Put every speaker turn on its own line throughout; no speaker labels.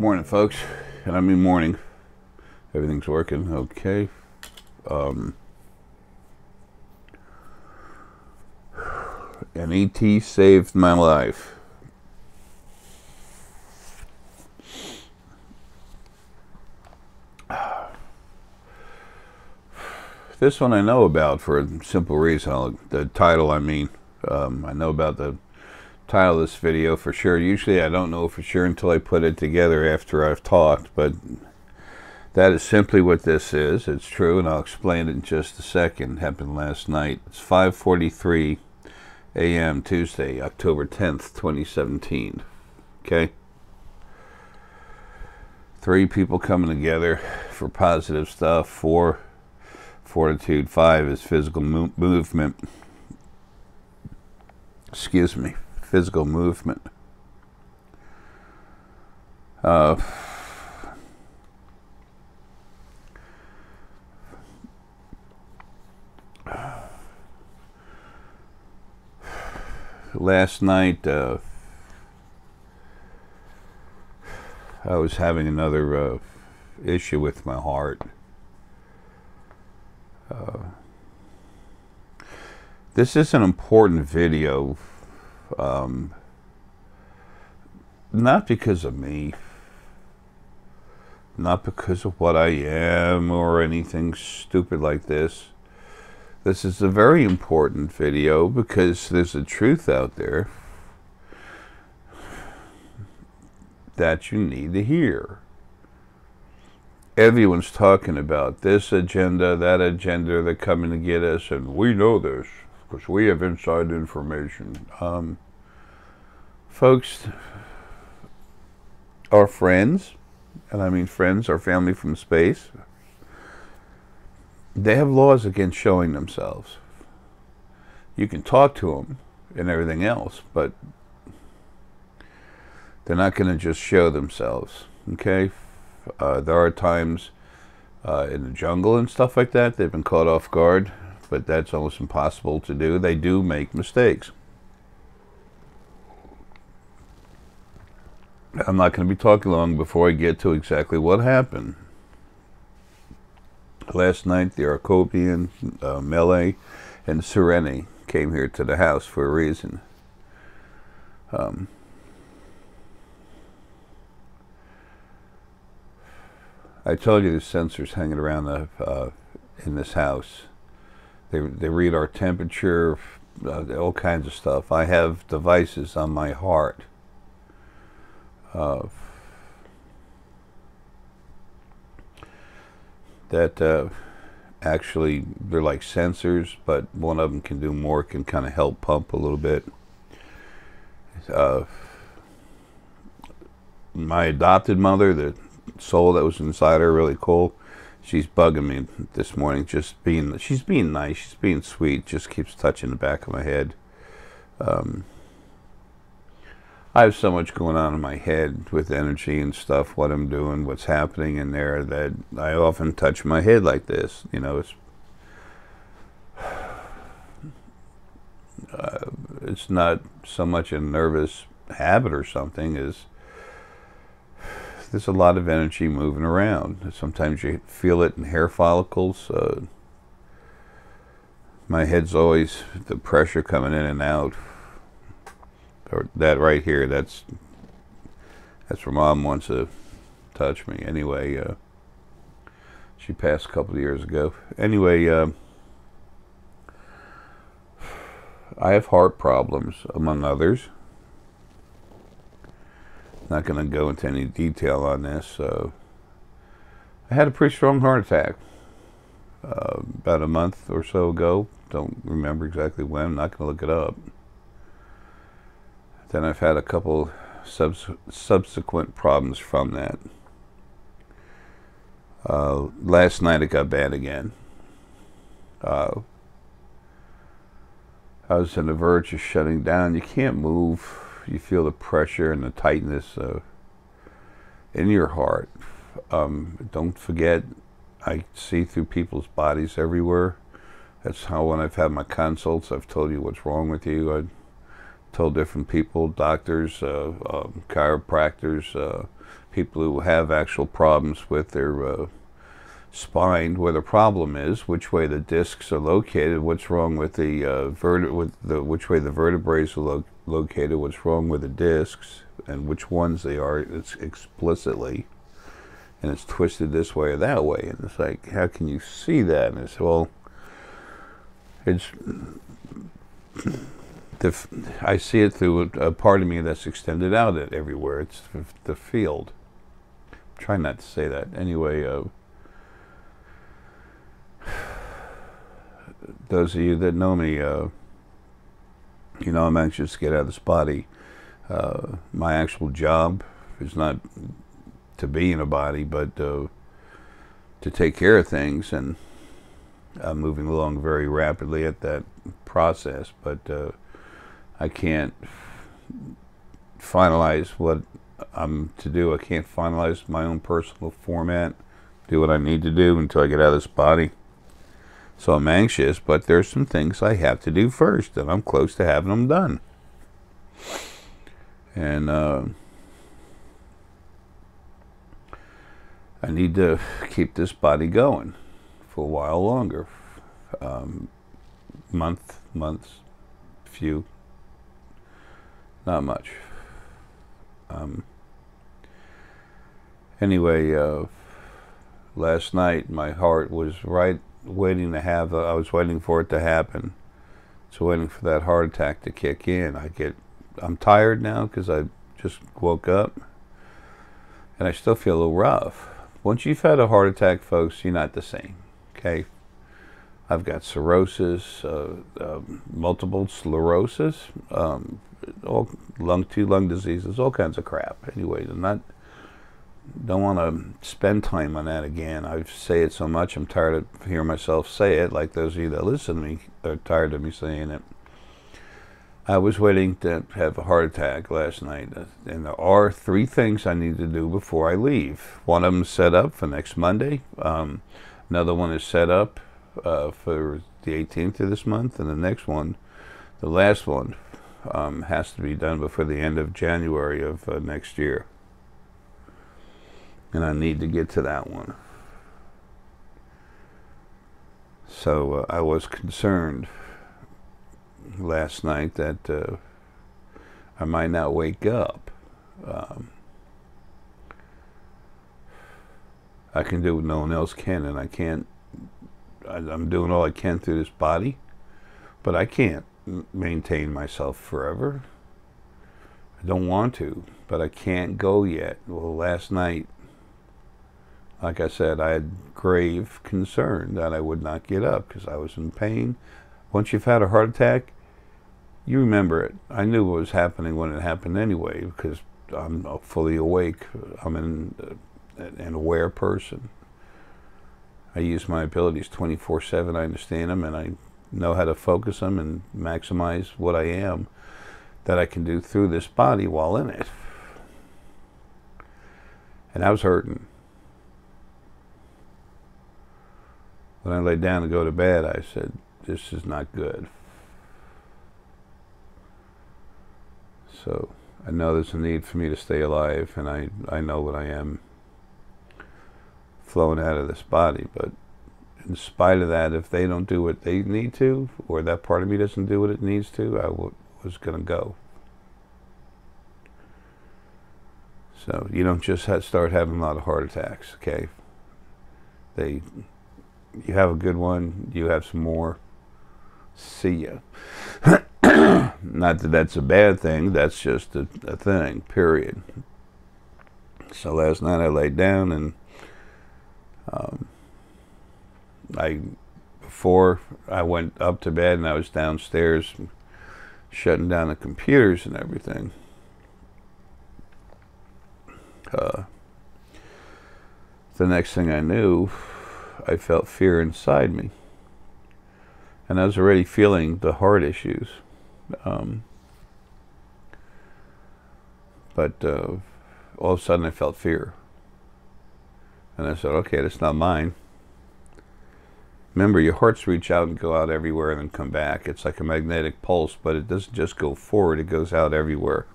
Morning, folks, and I mean morning. Everything's working okay. An ET saved my life. This one I know about for a simple reason. The title, I mean. I know about the title of this video for sure. Usually I don't know for sure until I put it together after I've talked, but that is simply what this is. It's true, and I'll explain it in just a second. It happened last night. It's 5:43 a.m. Tuesday, October 10th, 2017. Okay? 3 people coming together for positive stuff. 4, fortitude. 5 is physical movement. Excuse me. Physical movement. Last night, I was having another issue with my heart. This is an important video, not because of me, not because of what I am or anything stupid like this. This is a very important video because there's a truth out there that you need to hear. Everyone's talking about this agenda, that agenda, they're coming to get us, and we know this because we have inside information. Folks, our friends, and I mean friends, our family from space, they have laws against showing themselves. You can talk to them and everything else, but they're not going to just show themselves, okay? There are times in the jungle and stuff like that, they've been caught off guard, but that's almost impossible to do. They do make mistakes. I'm not going to be talking long before I get to exactly what happened. Last night, the Archoebien, Mellae, and Serenae came here to the house for a reason. I told you there's sensors hanging around in this house. They read our temperature, all kinds of stuff. I have devices on my heart. That actually, they're like sensors, but one of them can do more, can kind of help pump a little bit. My adopted mother, the soul that was inside her, really cool, she's bugging me this morning, she's being nice, she's being sweet, just keeps touching the back of my head. I have so much going on in my head with energy and stuff, what I'm doing, what's happening in there, that I often touch my head like this. You know, it's not so much a nervous habit or something as there's a lot of energy moving around. Sometimes you feel it in hair follicles. My head's always, the pressure coming in and out. Or that right here, that's where Mom wants to touch me. Anyway, she passed a couple of years ago. Anyway, I have heart problems, among others. Not going to go into any detail on this. I had a pretty strong heart attack about a month or so ago. Don't remember exactly when. I'm not going to look it up. Then I've had a couple subsequent problems from that. Last night it got bad again. I was on the verge of shutting down. You can't move. You feel the pressure and the tightness in your heart. Don't forget, I see through people's bodies everywhere. That's how when I've had my consults, I've told you what's wrong with you. I told different people, doctors, chiropractors, people who have actual problems with their spine, where the problem is, which way the discs are located, what's wrong with the which way the vertebrae are located, what's wrong with the discs, and which ones they are. It's explicitly, and it's twisted this way or that way, and it's like, how can you see that? And it's, well, it's I see it through a part of me that's extended out everywhere. It's the field. I'm trying not to say that anyway. Those of you that know me, you know I'm anxious to get out of this body. My actual job is not to be in a body, but to take care of things, and I'm moving along very rapidly at that process, but I can't finalize what I'm to do. I can't finalize my own personal format, do what I need to do until I get out of this body. So I'm anxious, but there's some things I have to do first, and I'm close to having them done. And I need to keep this body going for a while longer. Months, few, not much. Anyway, last night my heart was waiting to have, I was waiting for it to happen. So waiting for that heart attack to kick in. I'm tired now because I just woke up, and I still feel a little rough. Once you've had a heart attack, folks, you're not the same, okay? I've got cirrhosis, multiple sclerosis, all two lung diseases, all kinds of crap. Anyway, don't want to spend time on that again. I say it so much, I'm tired of hearing myself say it, like those of you that listen to me are tired of me saying it. I was waiting to have a heart attack last night, and there are 3 things I need to do before I leave. One of them is set up for next Monday. Another one is set up for the 18th of this month, and the next one, the last one, has to be done before the end of January of next year. And I need to get to that one. So I was concerned last night that I might not wake up. I can do what no one else can, and I can't. I'm doing all I can through this body, but I can't maintain myself forever. I don't want to, but I can't go yet. Well, last night, like I said, I had grave concern that I would not get up because I was in pain. Once you've had a heart attack, you remember it. I knew what was happening when it happened anyway, because I'm fully awake. I'm an aware person. I use my abilities 24/7. I understand them, and I know how to focus them and maximize what I am that I can do through this body while in it. And I was hurting. When I laid down to go to bed, I said, this is not good. So I know there's a need for me to stay alive, and I know what I am flowing out of this body. But in spite of that, if they don't do what they need to, or that part of me doesn't do what it needs to, I was going to go. So you don't just start having a lot of heart attacks, okay? You have a good one, you have some more, see ya. Not that that's a bad thing, that's just a thing, period. So last night I laid down, and before I went up to bed, and I was downstairs shutting down the computers and everything, the next thing I knew, I felt fear inside me, and I was already feeling the heart issues, but all of a sudden I felt fear, and I said, okay, that's not mine. Remember, your hearts reach out and go out everywhere and then come back. It's like a magnetic pulse, but it doesn't just go forward, it goes out everywhere.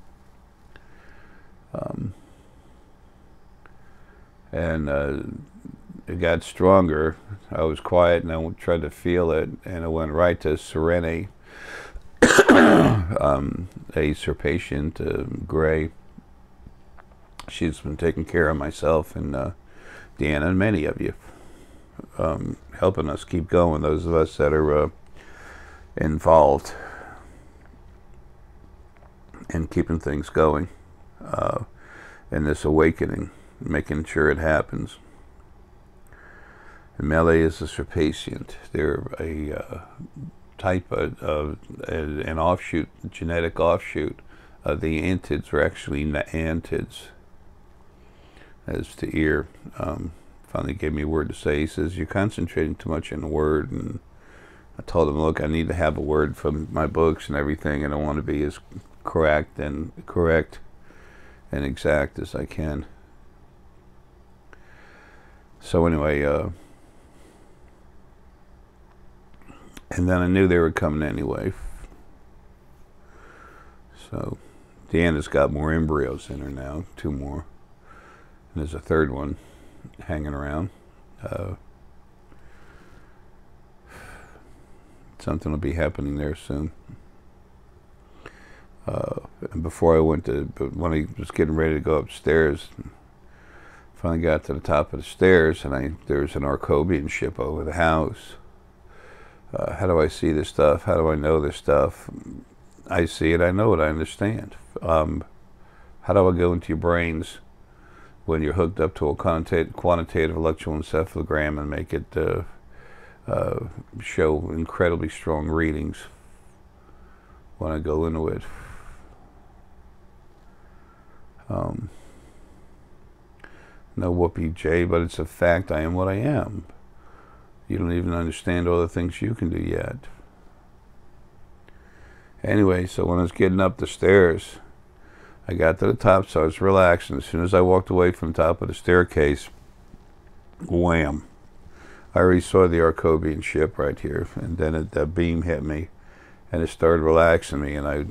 and it got stronger. I was quiet and I tried to feel it, and it went right to Serenae, a Serpatient gray. She's been taking care of myself and Deanna and many of you, helping us keep going, those of us that are involved in keeping things going in this awakening, making sure it happens. And Mellae is a Serpatient. They're a type of an offshoot, genetic offshoot of the antids, or actually antids, as to ear. Finally gave me a word to say. He says, you're concentrating too much on the word. And I told him, look, I need to have a word from my books and everything, and I want to be as correct and exact as I can. So anyway, and then I knew they were coming anyway. So Deanna's got more embryos in her now, 2 more. And there's a 3rd one hanging around. Something will be happening there soon. And before I went to, when I was getting ready to go upstairs, finally got to the top of the stairs, and there's an Archoebien ship over the house. How do I see this stuff? How do I know this stuff? I see it, I know it, I understand. How do I go into your brains when you're hooked up to a quantitative electroencephalogram and make it show incredibly strong readings when I go into it? No whoopee Jay, but it's a fact. I am what I am. You don't even understand all the things you can do yet. Anyway, so when I was getting up the stairs, I got to the top, so I was relaxing. As soon as I walked away from the top of the staircase, wham! I already saw the Archoebien ship right here, and then that beam hit me, and it started relaxing me, and I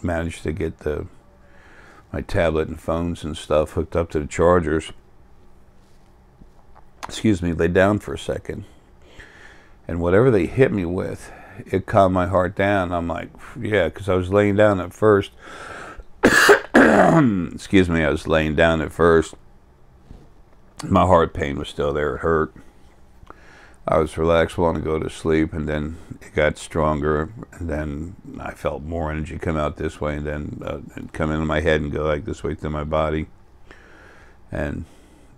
managed to get my tablet and phones and stuff hooked up to the chargers. Excuse me, lay down for a second, and whatever they hit me with, it calmed my heart down. I'm like, yeah, because I was laying down at first. Excuse me, I was laying down at first. My heart pain was still there. It hurt. I was relaxed, wanting to go to sleep, and then it got stronger, and then I felt more energy come out this way, and then come into my head and go like this way through my body, and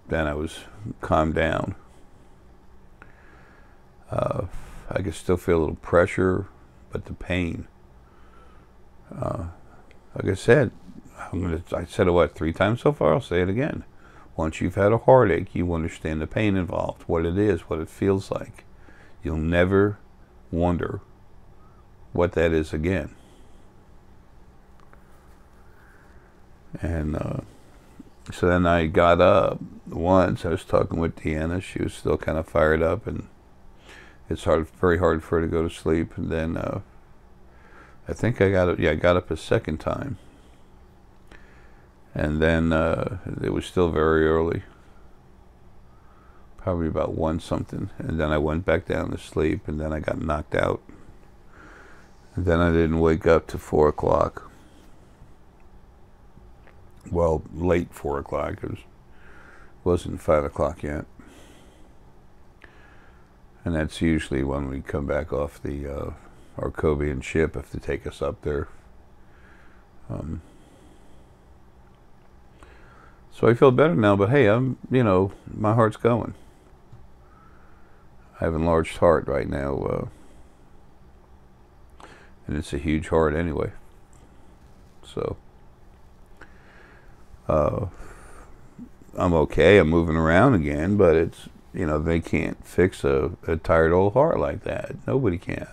then I was calmed down. I could still feel a little pressure, but the pain, like I said, I said it, what, 3 times so far? I'll say it again. Once you've had a heartache, you understand the pain involved, what it is, what it feels like. You'll never wonder what that is again. And so then I got up once. I was talking with Deanna. She was still kind of fired up, and it's very hard for her to go to sleep. And then I think I got up. Yeah, I got up a 2nd time. And then it was still very early, probably about 1 something. And then I went back down to sleep, and then I got knocked out. And then I didn't wake up to 4 o'clock. Well, late 4 o'clock. It wasn't 5 o'clock yet. And that's usually when we come back off the Archoebien ship, if they take us up there. So I feel better now, but hey, my heart's going. I have an enlarged heart right now, and it's a huge heart anyway. So I'm okay. I'm moving around again, but it's, they can't fix a tired old heart like that. Nobody can.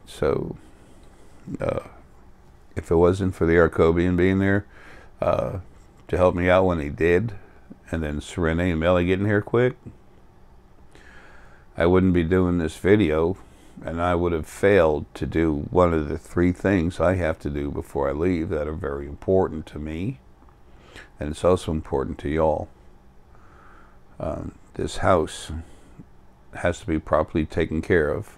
So if it wasn't for the Archoebien being there to help me out when he did, and then Serenae and Mellae getting here quick, I wouldn't be doing this video, and I would have failed to do one of the 3 things I have to do before I leave that are very important to me. And it's also important to y'all. This house has to be properly taken care of.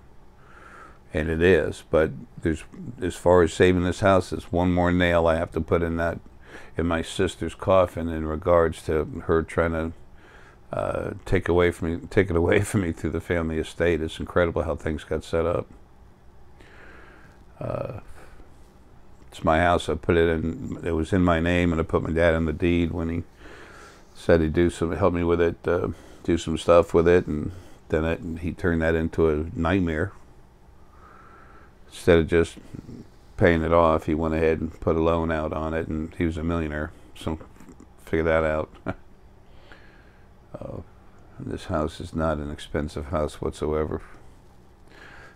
And it is. But there's, as far as saving this house, there's one more nail I have to put in my sister's coffin in regards to her trying to take it away from me through the family estate. It's incredible how things got set up. It's my house. I put it in. It was in my name, and I put my dad on the deed when he said he'd help me with it, do some stuff with it, and then he turned that into a nightmare. Instead of just paying it off, he went ahead and put a loan out on it, and he was a millionaire. So figure that out. This house is not an expensive house whatsoever.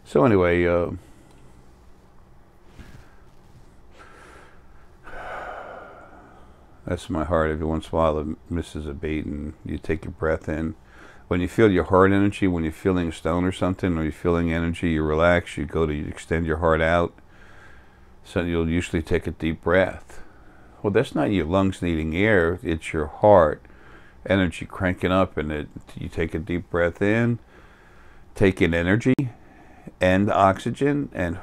So anyway, that's my heart. Every once in a while it misses a beat, and you take your breath in. When you feel your heart energy, when you're feeling a stone or something, or you're feeling energy, you relax, you extend your heart out. So you'll usually take a deep breath. Well, that's not your lungs needing air, it's your heart energy cranking up, and you take a deep breath in, take in energy and oxygen, and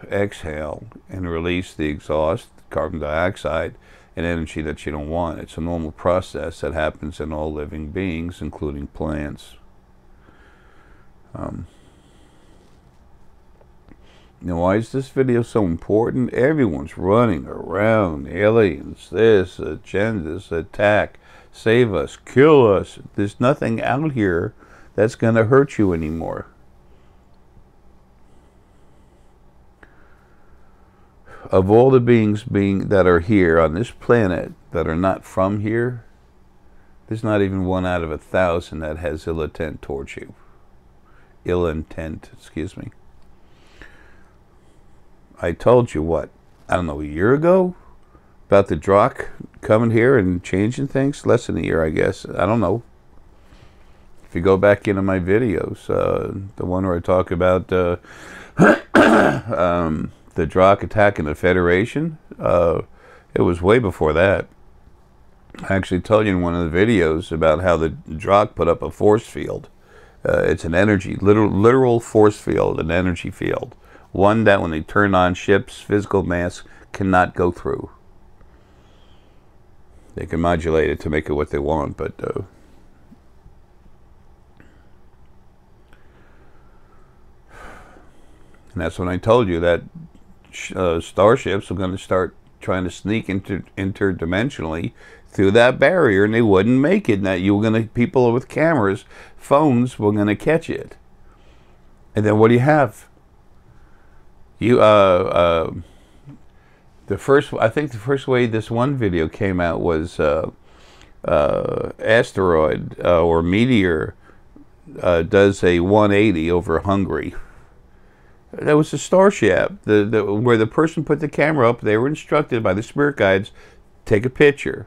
exhale and release the exhaust, carbon dioxide, and energy that you don't want. It's a normal process that happens in all living beings, including plants. Now, why is this video so important? Everyone's running around. Aliens, this, agendas, attack, save us, kill us. There's nothing out here that's going to hurt you anymore. Of all the beings that are here on this planet that are not from here, there's not even 1 out of 1,000 that has ill intent towards you. Ill intent, excuse me. I told you what, I don't know, a year ago, about the Drock coming here and changing things. Less than a year, I guess. I don't know. If you go back into my videos, the one where I talk about the Drock attacking the Federation, it was way before that. I actually told you in one of the videos about how the Drock put up a force field. It's an energy, literal force field, an energy field. One that when they turn on ships, physical mass cannot go through. They can modulate it to make it what they want, but and that's when I told you that starships are going to start trying to sneak interdimensionally through that barrier, and they wouldn't make it. That people with cameras, phones, were going to catch it. And then what do you have? I think the first way this one video came out was asteroid or meteor does a 180 over Hungary. That was a starship. Where the person put the camera up, they were instructed by the spirit guides, take a picture.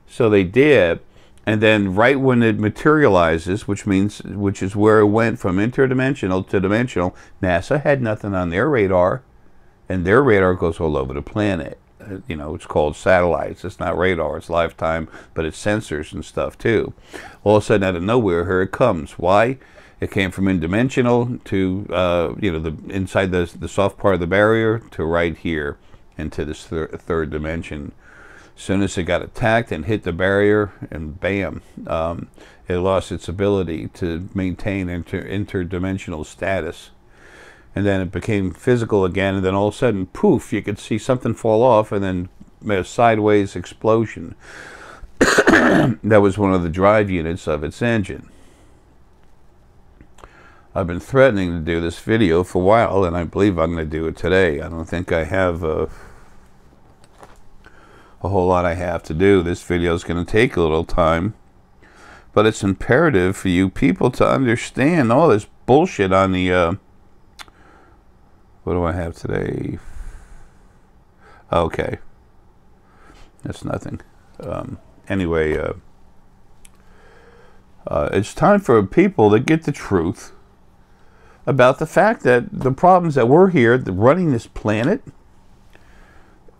So they did, and then right when it materializes, which is where it went from interdimensional to dimensional, NASA had nothing on their radar, and their radar goes all over the planet. You know, it's called satellites. It's not radar, it's lifetime, but it's sensors and stuff too. All of a sudden, out of nowhere, here it comes. Why? It came from interdimensional to, inside the soft part of the barrier to right here into this third dimension. As soon as it got attacked and hit the barrier, and bam, it lost its ability to maintain interdimensional status. And then it became physical again, and then all of a sudden, poof, you could see something fall off, and then a sideways explosion. That was one of the drive units of its engine. I've been threatening to do this video for a while, and I believe I'm going to do it today. I don't think I have a whole lot I have to do. This video is going to take a little time, but it's imperative for you people to understand all this bullshit on the what do I have today? Okay, that's nothing. Anyway, it's time for people to get the truth about the fact that the problems that we're here running this planet,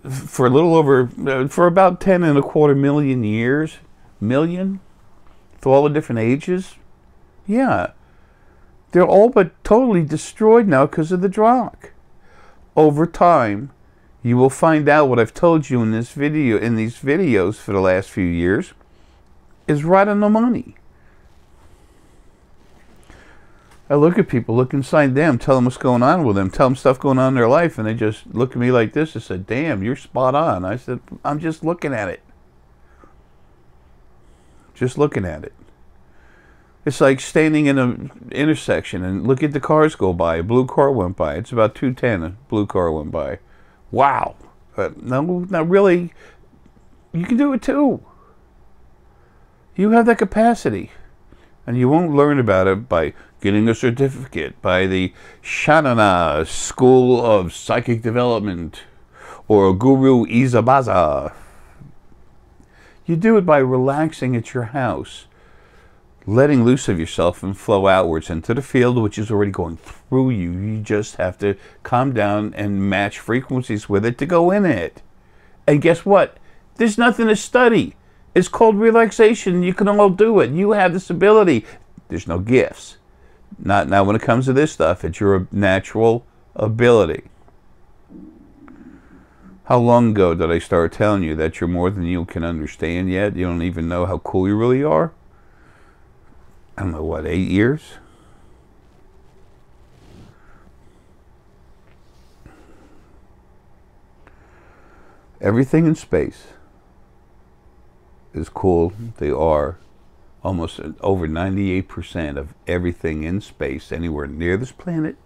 for a little over, for about 10.25 million years, through all the different ages. Yeah, they're all but totally destroyed now because of the Drakh. Over time, you will find out what I've told you in this video, in these videos for the last few years, is right on the money. I look at people, look inside them, tell them what's going on with them, tell them stuff going on in their life, and they just look at me like this and said, damn, you're spot on. I said, I'm just looking at it. Just looking at it. It's like standing in an intersection and look at the cars go by. A blue car went by. It's about 2:10, a blue car went by. Wow. No, not really. You can do it too. You have that capacity. And you won't learn about it by getting a certificate by the Serenae School of Psychic Development or Guru Izabaza. You do it by relaxing at your house, letting loose of yourself and flow outwards into the field, which is already going through you. You just have to calm down and match frequencies with it to go in it. And guess what? There's nothing to study. It's called relaxation. You can all do it. You have this ability. There's no gifts. Not now when it comes to this stuff. It's your natural ability. How long ago did I start telling you that you're more than you can understand yet? You don't even know how cool you really are? I don't know, what, 8 years? Everything in space is cool. They are almost over 98% of everything in space anywhere near this planet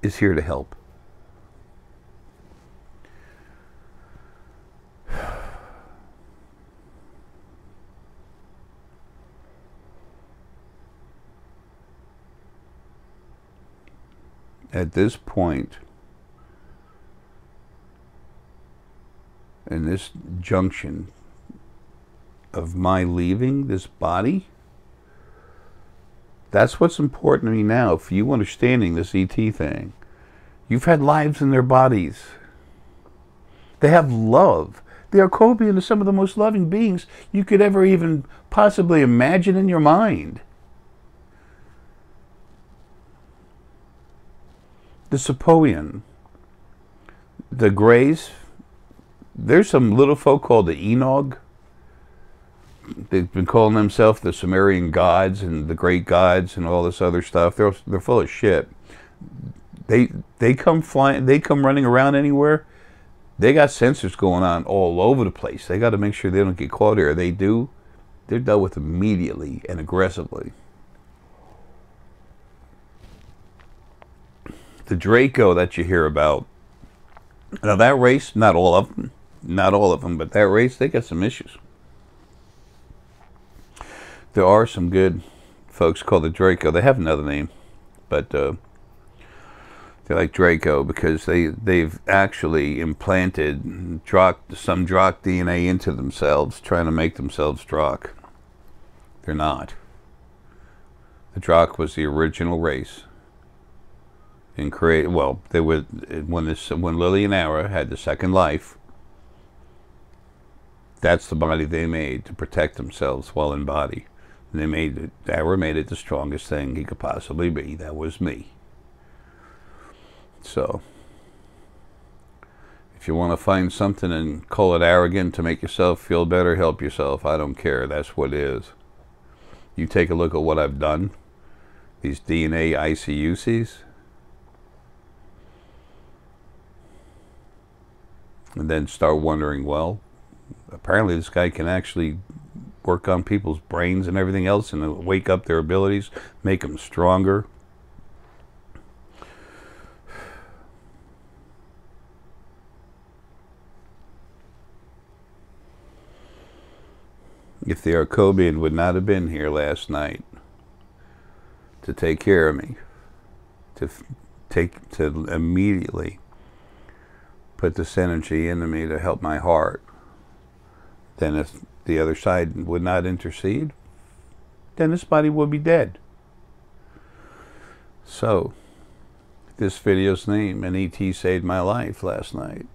is here to help. At this point, in this junction of my leaving this body, that's what's important to me now. For you understanding this ET thing, you've had lives in their bodies. They have love. The Archoebien are some of the most loving beings you could ever even possibly imagine in your mind. The Sepoian, the Greys, there's some little folk called the Enog. They've been calling themselves the Sumerian gods and the great gods and all this other stuff. They're full of shit. They come flying. They come running around anywhere. They got sensors going on all over the place. They got to make sure they don't get caught here. They do. They're dealt with immediately and aggressively. The Draco that you hear about. Now that race, not all of them, but that race, they got some issues. There are some good folks called the Draco. They have another name, but they're like Draco because they've actually implanted some Drakh DNA into themselves, trying to make themselves Drakh. They're not. The Drakh was the original race. And they were when Lily and Arae had the second life. That's the body they made to protect themselves while in body. And Arae made it the strongest thing he could possibly be. That was me. So, if you want to find something and call it arrogant to make yourself feel better, help yourself. I don't care. That's what it is. You take a look at what I've done. These DNA ICUCs. And then start wondering, well, apparently this guy can actually work on people's brains and everything else and wake up their abilities, make them stronger. If the Archoebien would not have been here last night to take care of me, to immediately put this energy into me to help my heart, then if the other side would not intercede, then this body would be dead. So, this video's name, an ET saved my life last night.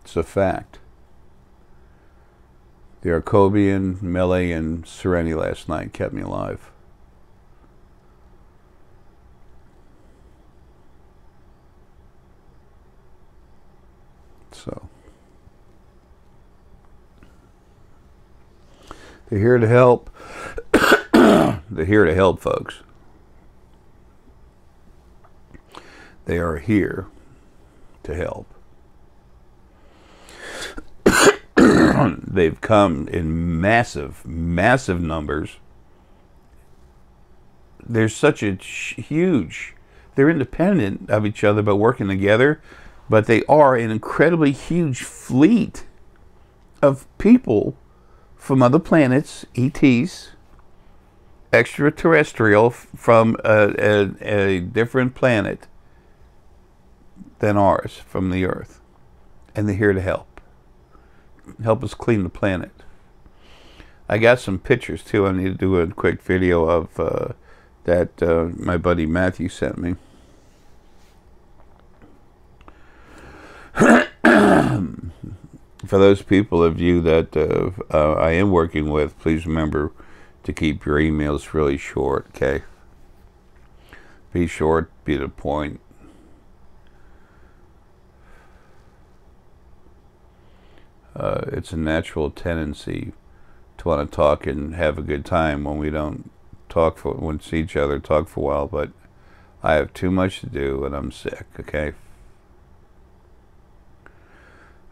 It's a fact. The Archoebien, Mellae, and Serenae last night kept me alive. So they're here to help. They're here to help, folks. They are here to help. They've come in massive, massive numbers. There's such a huge, they're independent of each other but working together, but they are an incredibly huge fleet of people from other planets, ETs, extraterrestrial from a different planet than ours, from the Earth. And they're here to help. Help us clean the planet. I got some pictures too. I need to do a quick video of that my buddy Matthew sent me. For those people of you that I am working with, please remember to keep your emails really short, okay? Be short, be to the point. It's a natural tendency to want to talk and have a good time when we don't talk for, when we see each other, talk for a while, but I have too much to do and I'm sick, okay?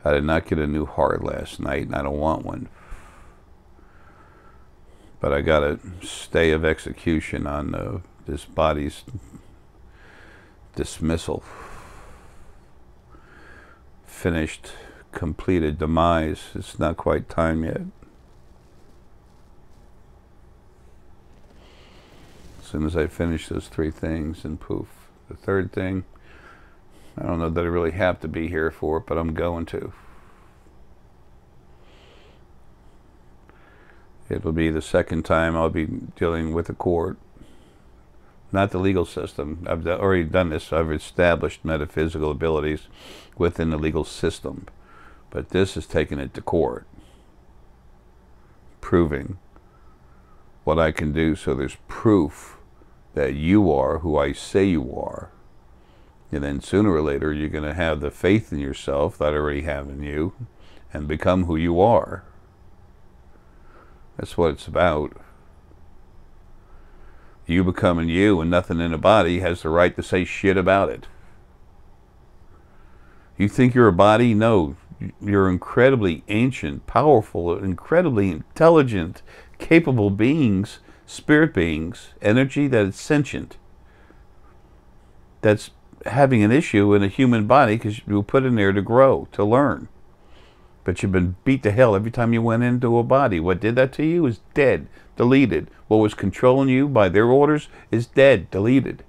I did not get a new heart last night and I don't want one. But I got a stay of execution on this body's dismissal. Finished, completed demise. It's not quite time yet. As soon as I finish those three things, and poof. The third thing, I don't know that I really have to be here for it, but I'm going to. It will be the second time I'll be dealing with a court. Not the legal system. I've already done this. I've established metaphysical abilities within the legal system. But this is taking it to court. Proving what I can do, so there's proof that you are who I say you are. And then sooner or later you're going to have the faith in yourself that I already have in you and become who you are. That's what it's about. You becoming you, and nothing in the body has the right to say shit about it. You think you're a body? No. You're incredibly ancient, powerful, incredibly intelligent, capable beings, spirit beings, energy that is sentient. That's having an issue in a human body because you were put in there to grow, to learn. But you've been beat to hell every time you went into a body. What did that to you is dead, deleted. What was controlling you by their orders is dead, deleted.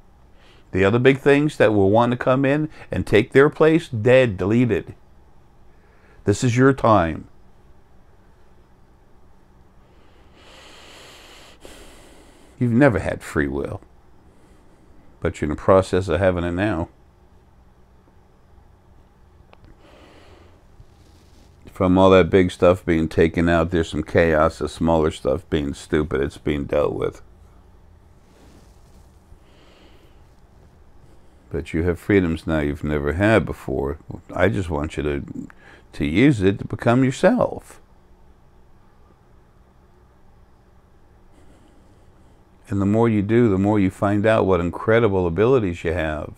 The other big things that will want to come in and take their place, dead, deleted. This is your time. You've never had free will, but you're in the process of having it now. From all that big stuff being taken out, there's some chaos, the smaller stuff being stupid. It's being dealt with. But you have freedoms now you've never had before. I just want you to use it to become yourself. And the more you do, the more you find out what incredible abilities you have.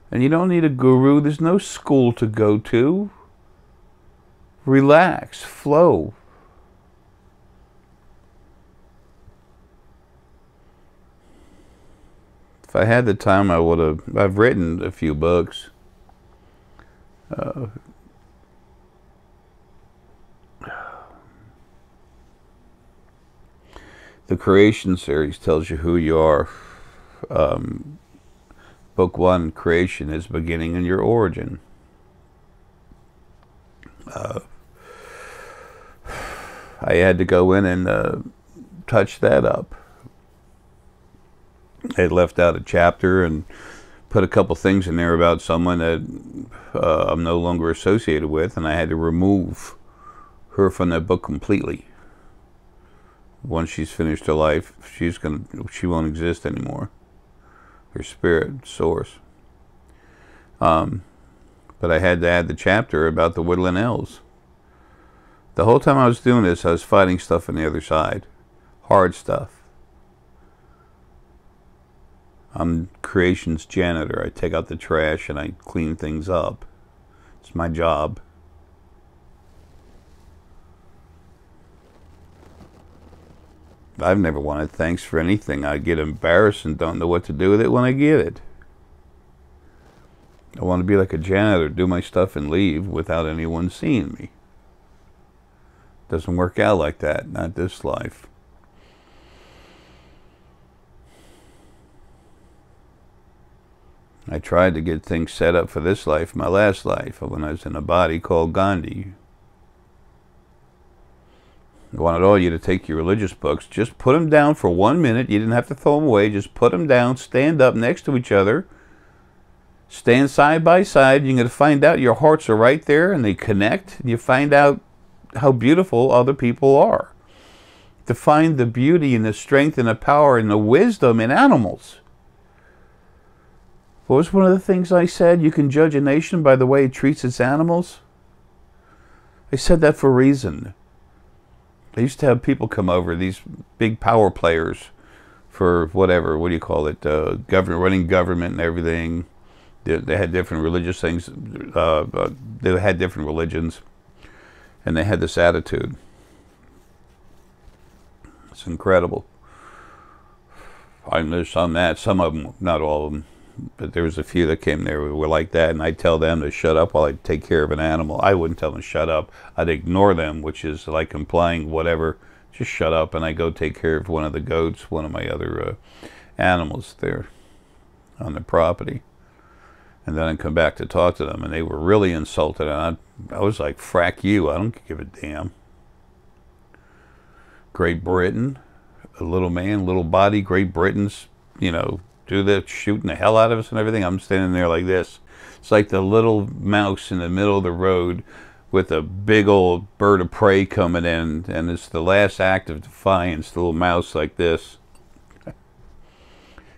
And you don't need a guru. There's no school to go to. Relax, flow. If I had the time, I would have. I've written a few books. The Creation series tells you who you are. Book 1, Creation, is beginning in your origin. I had to go in and touch that up. I left out a chapter and put a couple things in there about someone that I'm no longer associated with, and I had to remove her from that book completely. Once she's finished her life, she won't exist anymore. Her spirit, source. But I had to add the chapter about the woodland elves. The whole time I was doing this, I was fighting stuff on the other side. Hard stuff. I'm creation's janitor. I take out the trash and I clean things up. It's my job. I've never wanted thanks for anything. I get embarrassed and don't know what to do with it when I get it. I want to be like a janitor, do my stuff and leave without anyone seeing me. Doesn't work out like that, not this life. I tried to get things set up for this life, my last life, when I was in a body called Gandhi. I wanted all you to take your religious books, just put them down for 1 minute. You didn't have to throw them away. Just put them down, stand up next to each other, stand side by side. You're going to find out your hearts are right there and they connect. You find out how beautiful other people are. To find the beauty and the strength and the power and the wisdom in animals. What was one of the things I said? You can judge a nation by the way it treats its animals. I said that for a reason. I used to have people come over, these big power players for whatever, what do you call it, running government and everything. They had different religious things. They had different religions. And they had this attitude. It's incredible. There's some that, some of them, not all of them. But there was a few that came there who were like that, and I'd tell them to shut up while I take care of an animal. I wouldn't tell them to shut up. I'd ignore them, which is like implying whatever. Just shut up, and I go take care of one of the goats, one of my other animals there on the property. And then I'd come back to talk to them, and they were really insulted. And I was like, frack you, I don't give a damn. Great Britain, a little man, little body, Great Britain's, you know, do the shooting the hell out of us and everything. I'm standing there like this. It's like the little mouse in the middle of the road with a big old bird of prey coming in, and it's the last act of defiance, the little mouse like this.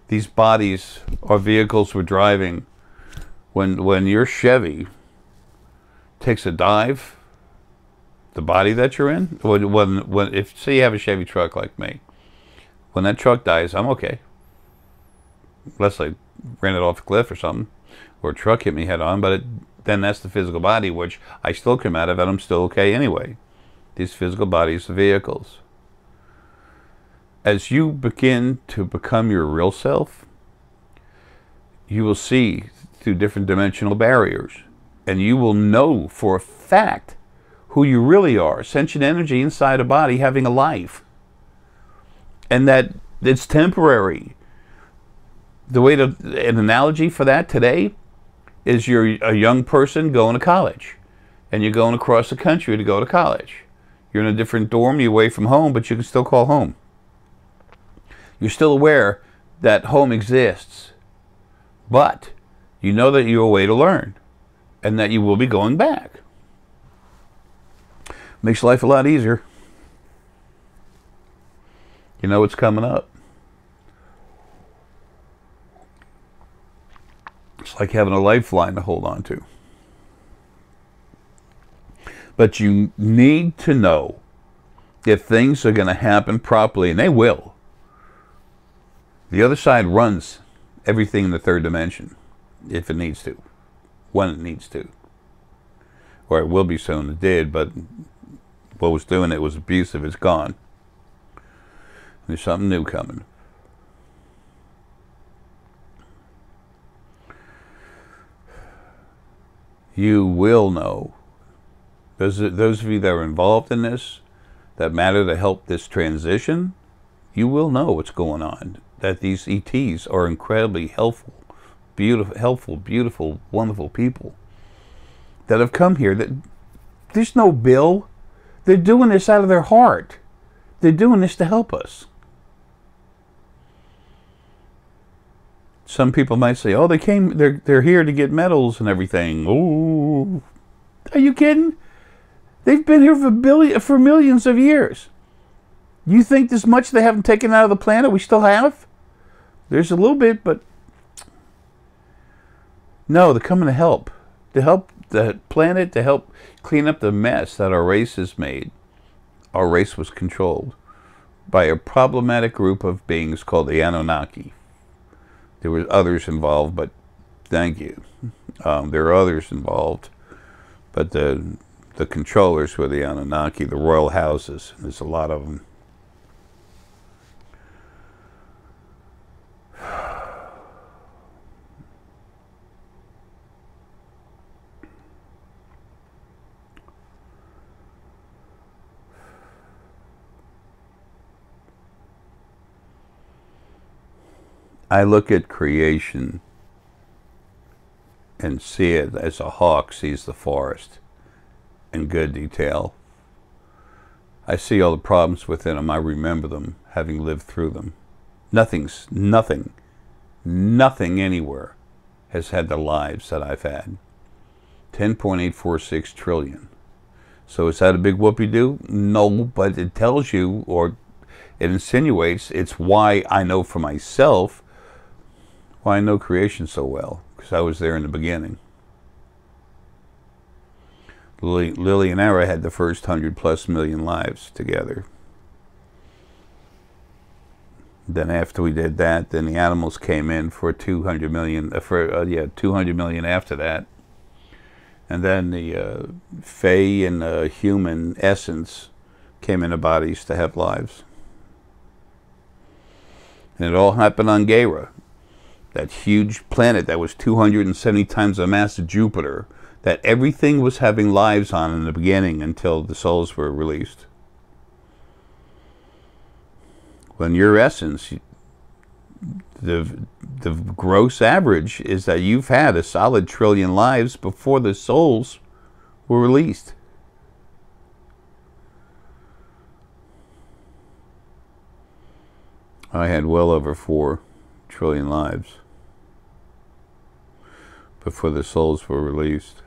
These bodies are vehicles we're driving. When your Chevy takes a dive, the body that you're in, if say you have a Chevy truck like me, when that truck dies, I'm okay. Unless I ran it off a cliff or something, or a truck hit me head on, but then that's the physical body, which I still come out of, and I'm still okay anyway. These physical bodies are vehicles. As you begin to become your real self, you will see through different dimensional barriers, and you will know for a fact who you really are, sentient energy inside a body having a life, and that it's temporary. The way an analogy for that today is you're a young person going to college, and you're going across the country to go to college. You're in a different dorm, you're away from home, but you can still call home. You're still aware that home exists, but you know that you're away to learn, and that you will be going back. Makes life a lot easier. You know what's coming up. It's like having a lifeline to hold on to. But you need to know if things are going to happen properly, and they will. The other side runs everything in the third dimension, if it needs to, when it needs to. Or it will be soon. It did, but what was doing it was abusive. It's gone. There's something new coming. You will know. Those of you that are involved in this, that matter to help this transition, you will know what's going on. That these ETs are incredibly helpful, beautiful, wonderful people that have come here. That there's no bill. They're doing this out of their heart. They're doing this to help us. Some people might say, "Oh, they're here to get medals and everything." Oh, are you kidding? They've been here for millions of years. You think there's much they haven't taken out of the planet? We still have. There's a little bit, but no, they're coming to help the planet, to help clean up the mess that our race has made. Our race was controlled by a problematic group of beings called the Anunnaki. There were others involved, but thank you. There are others involved, but the controllers were the Anunnaki, the royal houses. There's a lot of them. I look at creation and see it as a hawk sees the forest in good detail. I see all the problems within them. I remember them, having lived through them. Nothing anywhere has had the lives that I've had. 10.846 trillion. So is that a big whoopee-doo? No, but it tells you, or it insinuates, it's why I know for myself why I know creation so well, because I was there in the beginning. Lily and Arae had the first 100+ million lives together. Then after we did that, then the animals came in for 200 million, 200 million after that. And then the Fae and human essence came into bodies to have lives. And it all happened on Gaia, that huge planet that was 270 times the mass of Jupiter, that everything was having lives on in the beginning until the souls were released. When your essence, the gross average is that you've had a solid trillion lives before the souls were released. I had well over 4 trillion lives before the souls were released.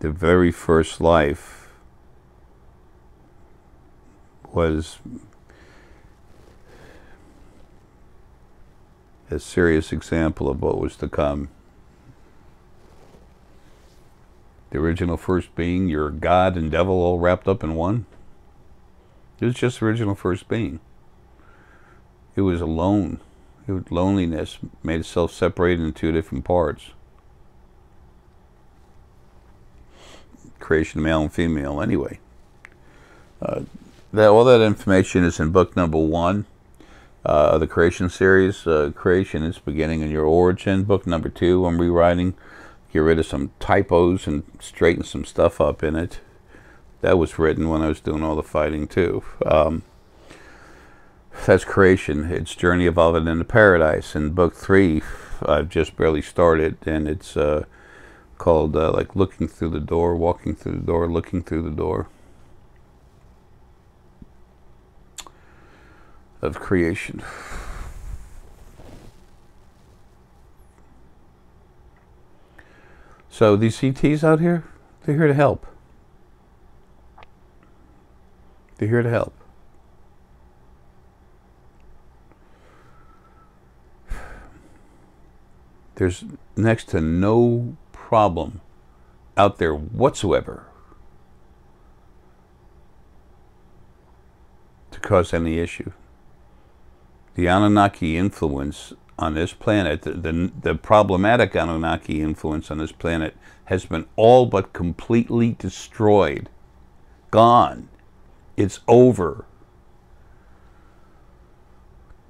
The very first life was a serious example of what was to come. The original first being, your God and devil all wrapped up in one. It was just the original first being. It was alone. Loneliness made itself separate into 2 different parts. Creation, male and female, anyway. All that information is in book number 1 of the creation series. Creation, its beginning and your origin. Book number 2, I'm rewriting. Get rid of some typos and straighten some stuff up in it. That was written when I was doing all the fighting too. That's creation. It's journey evolving into paradise. In book 3, I've just barely started, and it's called like looking through the door, walking through the door, looking through the door of creation. So these CTs out here, they're here to help. They're here to help. There's next to no problem out there whatsoever to cause any issue. The Anunnaki influence on this planet, the problematic Anunnaki influence on this planet, has been all but completely destroyed. Gone. It's over.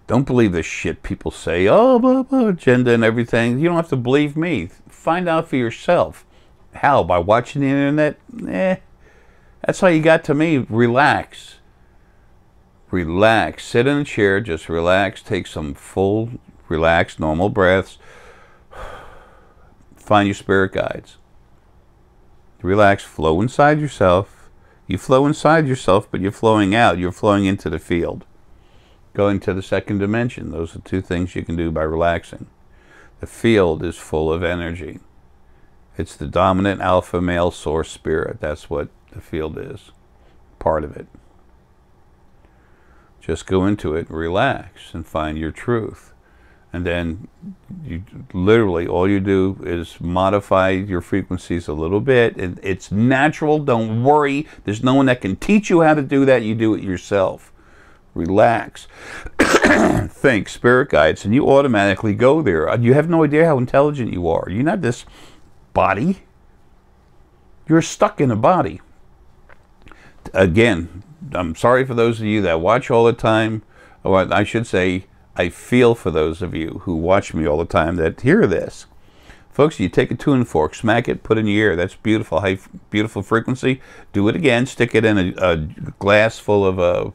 Don't believe the shit people say, oh, blah, blah, agenda and everything. You don't have to believe me. Find out for yourself. How? By watching the internet? That's how you got to me. Relax. Relax. Sit in a chair. Just relax. Take some full, relaxed, normal breaths. Find your spirit guides. Relax. Flow inside yourself. You flow inside yourself, but you're flowing out. You're flowing into the field. Going to the second dimension. Those are two things you can do by relaxing. The field is full of energy. It's the dominant alpha male source spirit. That's what the field is. Part of it. Just go into it, relax, and find your truth. And then you literally, all you do is modify your frequencies a little bit. It's natural. Don't worry. There's no one that can teach you how to do that. You do it yourself. Relax. Think, spirit guides, and you automatically go there. You have no idea how intelligent you are. You're not this body. You're stuck in a body. Again, I'm sorry for those of you that watch all the time. Or I should say, I feel for those of you who watch me all the time that hear this. Folks, you take a tuning fork, smack it, put it in your ear. That's beautiful, high, beautiful frequency. Do it again. Stick it in a glass full of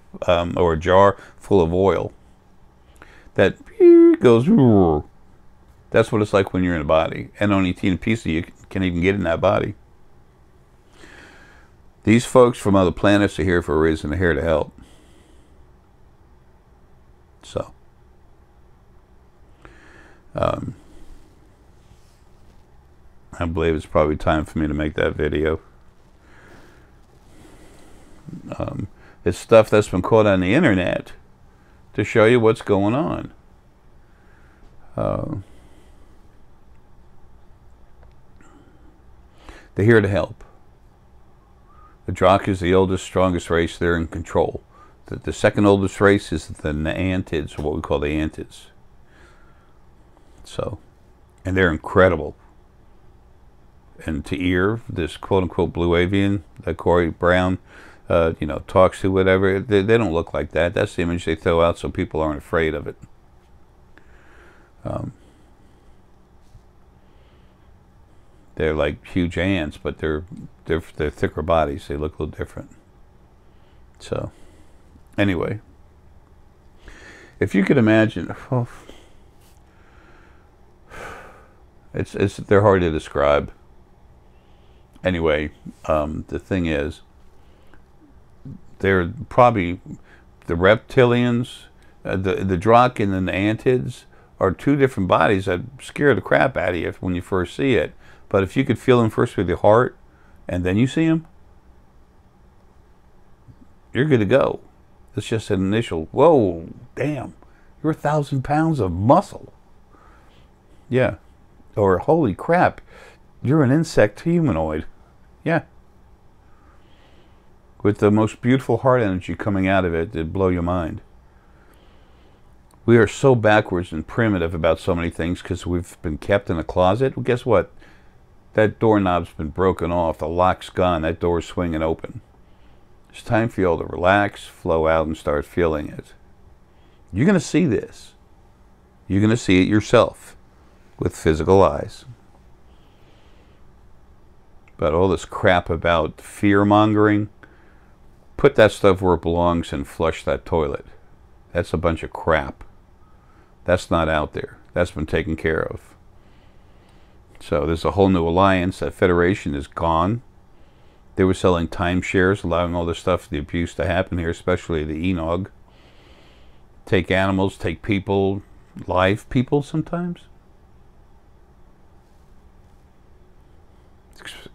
or a jar full of oil. That goes. That's what it's like when you're in a body, and only a teeny piece of you can even get in that body. These folks from other planets are here for a reason. They're here to help. So. I believe it's probably time for me to make that video. It's stuff that's been caught on the internet to show you what's going on. They're here to help. The Drak is the oldest, strongest race. They're in control. The second oldest race is the Neantids, or what we call the Antids. So, and they're incredible. And to ear, this quote-unquote blue avian that Corey Brown, talks to, whatever, they don't look like that. That's the image they throw out so people aren't afraid of it. They're like huge ants, but they're thicker bodies. They look a little different. So, anyway, if you could imagine, they're hard to describe. Anyway, the thing is, they're probably the reptilians, the Drak and the Antids are two different bodies that scare the crap out of you when you first see it. But if you could feel them first with your heart, and then you see them, you're good to go. It's just an initial, whoa, damn, you're 1,000 pounds of muscle. Yeah. Or, holy crap, you're an insect humanoid. Yeah. With the most beautiful heart energy coming out of it, it'd blow your mind. We are so backwards and primitive about so many things because we've been kept in a closet. Well, guess what? That doorknob's been broken off. The lock's gone. That door's swinging open. It's time for you all to relax, flow out, and start feeling it. You're going to see this. You're going to see it yourself with physical eyes. But all this crap about fear-mongering, put that stuff where it belongs and flush that toilet. That's a bunch of crap. That's not out there. That's been taken care of. So there's a whole new alliance. That federation is gone. They were selling timeshares, allowing all this stuff, the abuse to happen here, especially the Enog. Take animals, take people, live people sometimes.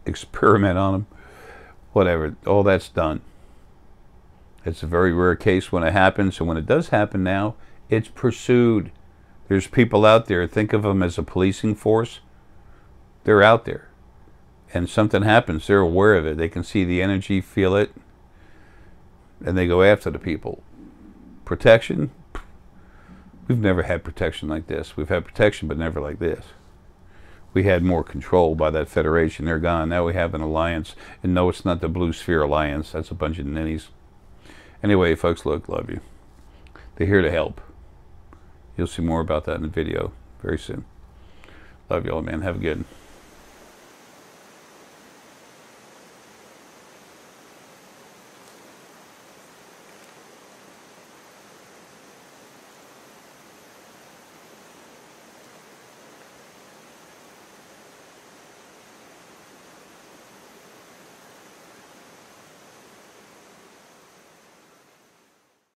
Experiment on them. Whatever. All that's done. It's a very rare case when it happens, and when it does happen now, it's pursued. There's people out there, think of them as a policing force. They're out there. And something happens, they're aware of it. They can see the energy, feel it, and they go after the people. Protection? We've never had protection like this. We've had protection, but never like this. We had more control by that federation. They're gone. Now we have an alliance. And no, it's not the Blue Sphere Alliance. That's a bunch of ninnies. Anyway, folks, look, love you. They're here to help. You'll see more about that in the video very soon. Love you all, man. Have a good one.